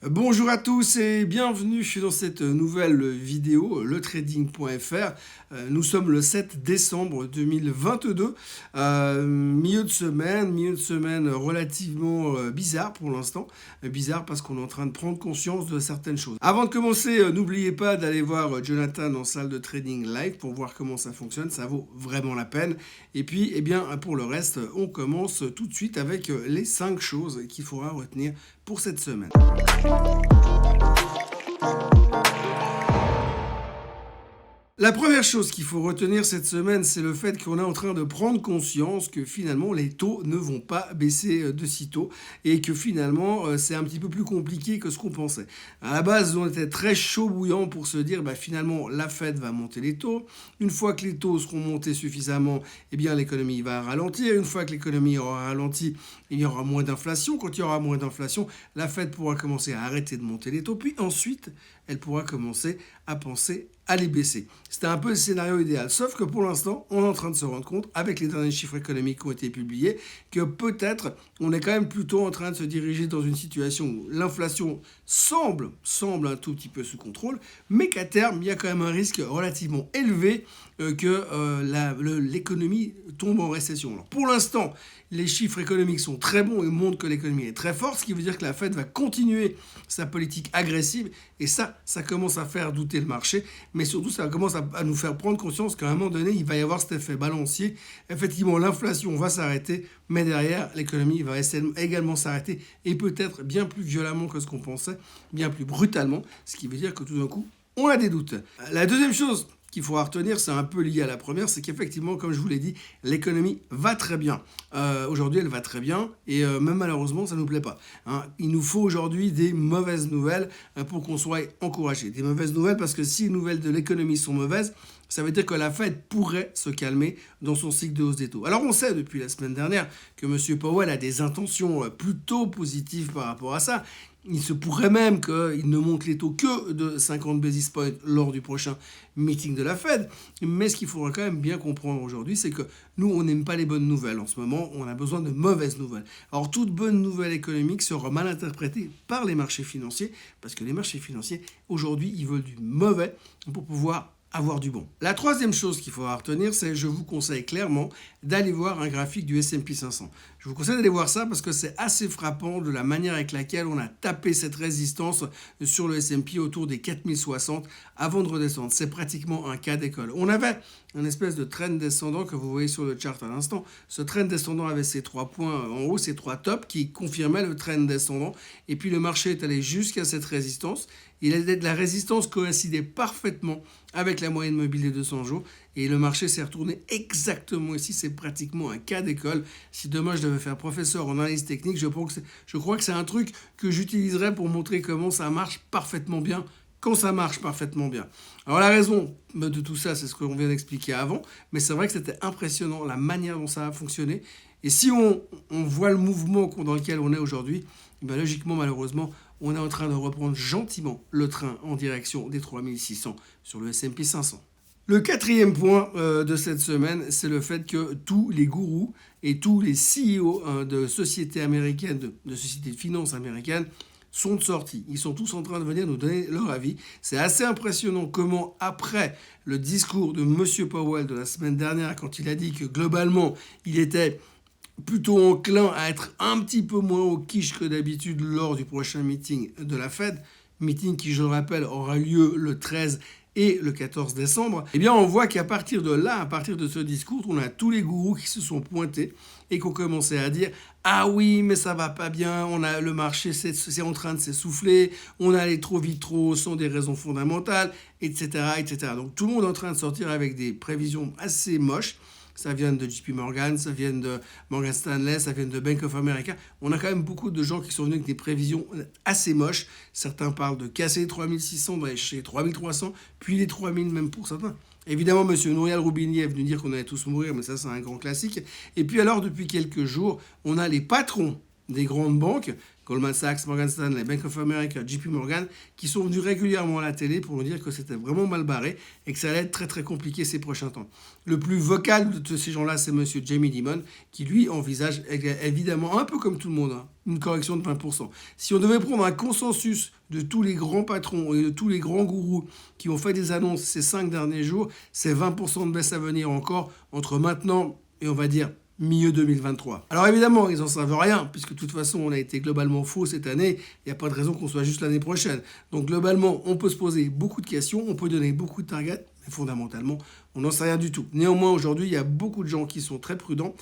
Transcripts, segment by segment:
Bonjour à tous et bienvenue dans cette nouvelle vidéo, letrading.fr. Nous sommes le 7 décembre 2022, milieu de semaine relativement bizarre pour l'instant. Bizarre parce qu'on est en train de prendre conscience de certaines choses. Avant de commencer, n'oubliez pas d'aller voir Jonathan en salle de trading live pour voir comment ça fonctionne, ça vaut vraiment la peine. Et puis, pour le reste, on commence tout de suite avec les 5 choses qu'il faudra retenir pour cette semaine. La première chose qu'il faut retenir cette semaine, c'est le fait qu'on est en train de prendre conscience que finalement les taux ne vont pas baisser de sitôt et que finalement c'est un petit peu plus compliqué que ce qu'on pensait. À la base, on était très chaud bouillant pour se dire finalement la Fed va monter les taux. Une fois que les taux seront montés suffisamment, l'économie va ralentir. Une fois que l'économie aura ralenti, il y aura moins d'inflation. Quand il y aura moins d'inflation, la Fed pourra commencer à arrêter de monter les taux. Puis ensuite, elle pourra commencer à penser à les baisser. C'était un peu le scénario idéal. Sauf que pour l'instant, on est en train de se rendre compte, avec les derniers chiffres économiques qui ont été publiés, que peut-être on est quand même plutôt en train de se diriger dans une situation où l'inflation semble un tout petit peu sous contrôle, mais qu'à terme, il y a quand même un risque relativement élevé que l'économie tombe en récession. Alors pour l'instant, les chiffres économiques sont très bons et montrent que l'économie est très forte, ce qui veut dire que la Fed va continuer sa politique agressive, et ça commence à faire douter le marché, mais surtout ça commence à nous faire prendre conscience qu'à un moment donné, il va y avoir cet effet balancier. Effectivement, l'inflation va s'arrêter, mais derrière, l'économie va également s'arrêter, et peut-être bien plus violemment que ce qu'on pensait, bien plus brutalement, ce qui veut dire que tout d'un coup, on a des doutes. La deuxième chose qu'il faudra retenir, c'est un peu lié à la première, c'est qu'effectivement, comme je vous l'ai dit, l'économie va très bien. Aujourd'hui, elle va très bien, et même malheureusement, ça ne nous plaît pas. Il nous faut aujourd'hui des mauvaises nouvelles pour qu'on soit encouragé. Des mauvaises nouvelles parce que si les nouvelles de l'économie sont mauvaises, ça veut dire que la Fed pourrait se calmer dans son cycle de hausse des taux. Alors on sait depuis la semaine dernière que M. Powell a des intentions plutôt positives par rapport à ça. Il se pourrait même qu'il ne monte les taux que de 50 basis points lors du prochain meeting de la Fed. Mais ce qu'il faudra quand même bien comprendre aujourd'hui, c'est que nous, on n'aime pas les bonnes nouvelles. En ce moment, on a besoin de mauvaises nouvelles. Alors, toute bonne nouvelle économique sera mal interprétée par les marchés financiers, parce que les marchés financiers, aujourd'hui, ils veulent du mauvais pour pouvoir avoir du bon. La troisième chose qu'il faudra retenir, c'est je vous conseille clairement d'aller voir un graphique du S&P 500. Je vous conseille d'aller voir ça parce que c'est assez frappant de la manière avec laquelle on a tapé cette résistance sur le S&P autour des 4060 avant de redescendre. C'est pratiquement un cas d'école. On avait un espèce de trend descendant que vous voyez sur le chart à l'instant. Ce trend descendant avait ces 3 points en haut, ces 3 tops qui confirmaient le trend descendant. Et puis le marché est allé jusqu'à cette résistance. La résistance coïncidait parfaitement avec la moyenne mobile des 200 jours et le marché s'est retourné exactement ici. C'est pratiquement un cas d'école. Si demain je devais faire professeur en analyse technique, je crois que c'est un truc que j'utiliserais pour montrer comment ça marche parfaitement bien quand ça marche parfaitement bien. Alors la raison de tout ça, c'est ce qu'on vient d'expliquer avant, mais c'est vrai que c'était impressionnant la manière dont ça a fonctionné. Et si on voit le mouvement dans lequel on est aujourd'hui, logiquement, malheureusement, on est en train de reprendre gentiment le train en direction des 3600 sur le S&P 500. Le quatrième point de cette semaine, c'est le fait que tous les gourous et tous les CEO de sociétés américaines, de sociétés de finances américaines, sont sortis. Ils sont tous en train de venir nous donner leur avis. C'est assez impressionnant comment, après le discours de M. Powell de la semaine dernière, quand il a dit que globalement, il était plutôt enclin à être un petit peu moins au quiche que d'habitude lors du prochain meeting de la Fed, meeting qui, je le rappelle, aura lieu le 13 et le 14 décembre, on voit qu'à partir de là, à partir de ce discours, on a tous les gourous qui se sont pointés et qui ont commencé à dire « Ah oui, mais ça va pas bien, le marché c'est en train de s'essouffler, on allait trop vite, trop haut sans des raisons fondamentales, etc. etc. » Donc tout le monde est en train de sortir avec des prévisions assez moches. Ça vient de JP Morgan, ça vient de Morgan Stanley, ça vient de Bank of America. On a quand même beaucoup de gens qui sont venus avec des prévisions assez moches. Certains parlent de casser les 3600, d'aller chez 3300, puis les 3000 même pour certains. Évidemment, M. Nouriel Roubini est venu dire qu'on allait tous mourir, mais ça, c'est un grand classique. Et puis alors, depuis quelques jours, on a les patrons des grandes banques Goldman Sachs, Morgan Stanley, Bank of America, JP Morgan, qui sont venus régulièrement à la télé pour nous dire que c'était vraiment mal barré et que ça allait être très très compliqué ces prochains temps. Le plus vocal de ces gens-là, c'est monsieur Jamie Dimon, qui lui envisage évidemment, un peu comme tout le monde, hein, une correction de 20%. Si on devait prendre un consensus de tous les grands patrons et de tous les grands gourous qui ont fait des annonces ces 5 derniers jours, c'est 20% de baisse à venir encore entre maintenant et on va dire milieu 2023. Alors évidemment, ils n'en savent rien, puisque de toute façon, on a été globalement faux cette année. Il n'y a pas de raison qu'on soit juste l'année prochaine. Donc globalement, on peut se poser beaucoup de questions, on peut donner beaucoup de targets, mais fondamentalement, on n'en sait rien du tout. Néanmoins, aujourd'hui, il y a beaucoup de gens qui sont très prudents,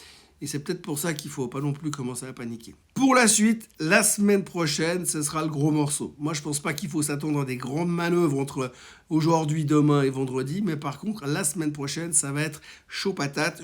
et c'est peut-être pour ça qu'il ne faut pas non plus commencer à paniquer. Pour la suite, la semaine prochaine, ce sera le gros morceau. Moi, je ne pense pas qu'il faut s'attendre à des grandes manœuvres entre aujourd'hui, demain et vendredi. Mais par contre, la semaine prochaine, ça va être chaud patate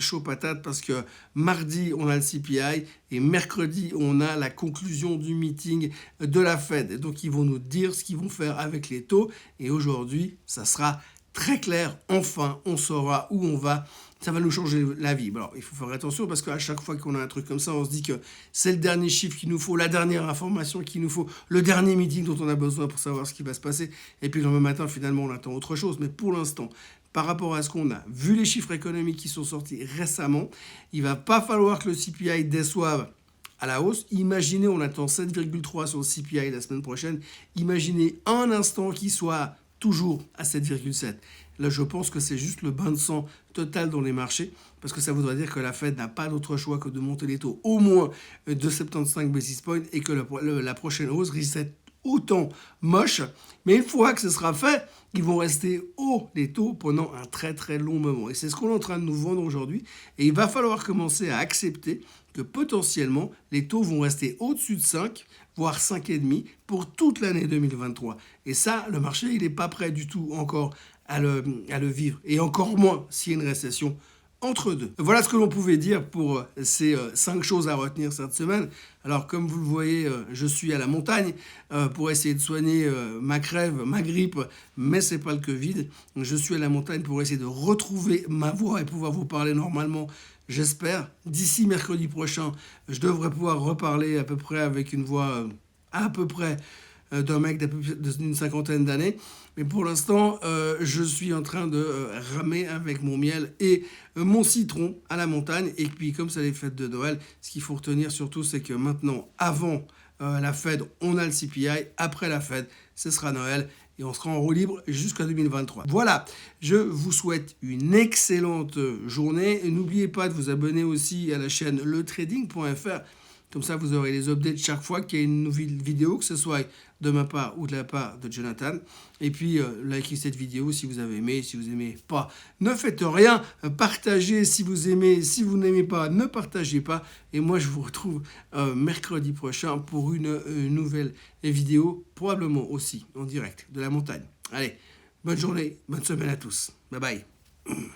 parce que mardi, on a le CPI et mercredi, on a la conclusion du meeting de la Fed. Donc, ils vont nous dire ce qu'ils vont faire avec les taux. Et aujourd'hui, ça sera très clair. Enfin, on saura où on va. Ça va nous changer la vie. Alors, il faut faire attention parce qu'à chaque fois qu'on a un truc comme ça, on se dit que c'est le dernier chiffre qu'il nous faut, la dernière information qu'il nous faut, le dernier meeting dont on a besoin pour savoir ce qui va se passer. Et puis le lendemain matin, finalement, on attend autre chose. Mais pour l'instant, par rapport à ce qu'on a, vu les chiffres économiques qui sont sortis récemment, il ne va pas falloir que le CPI déçoive à la hausse. Imaginez, on attend 7,3 sur le CPI la semaine prochaine. Imaginez un instant qu'il soit toujours à 7,7. Là, je pense que c'est juste le bain de sang total dans les marchés, parce que ça voudrait dire que la Fed n'a pas d'autre choix que de monter les taux au moins de 75 basis points et que la prochaine hausse risque d'être autant moche. Mais une fois que ce sera fait, ils vont rester hauts les taux pendant un très très long moment. Et c'est ce qu'on est en train de nous vendre aujourd'hui. Et il va falloir commencer à accepter que potentiellement, les taux vont rester au-dessus de 5, voire 5,5 pour toute l'année 2023. Et ça, le marché, il n'est pas prêt du tout encore à le vivre. Et encore moins s'il y a une récession entre deux. Voilà ce que l'on pouvait dire pour ces 5 choses à retenir cette semaine. Alors, comme vous le voyez, je suis à la montagne pour essayer de soigner ma crève, ma grippe, mais c'est pas le Covid. Je suis à la montagne pour essayer de retrouver ma voix et pouvoir vous parler normalement, j'espère. D'ici mercredi prochain, je devrais pouvoir reparler à peu près avec une voix à peu près d'un mec d'une cinquantaine d'années. Mais pour l'instant, je suis en train de ramer avec mon miel et mon citron à la montagne. Et puis, comme c'est les fêtes de Noël, ce qu'il faut retenir surtout, c'est que maintenant, avant la Fed, on a le CPI. Après la Fed, ce sera Noël. Et on sera en roue libre jusqu'à 2023. Voilà, je vous souhaite une excellente journée. Et n'oubliez pas de vous abonner aussi à la chaîne letrading.fr. Comme ça, vous aurez les updates chaque fois qu'il y a une nouvelle vidéo, que ce soit de ma part ou de la part de Jonathan. Et puis, likez cette vidéo si vous avez aimé. Si vous n'aimez pas, ne faites rien. Partagez si vous aimez. Si vous n'aimez pas, ne partagez pas. Et moi, je vous retrouve mercredi prochain pour une nouvelle vidéo, probablement aussi en direct de la montagne. Allez, bonne journée, bonne semaine à tous. Bye bye.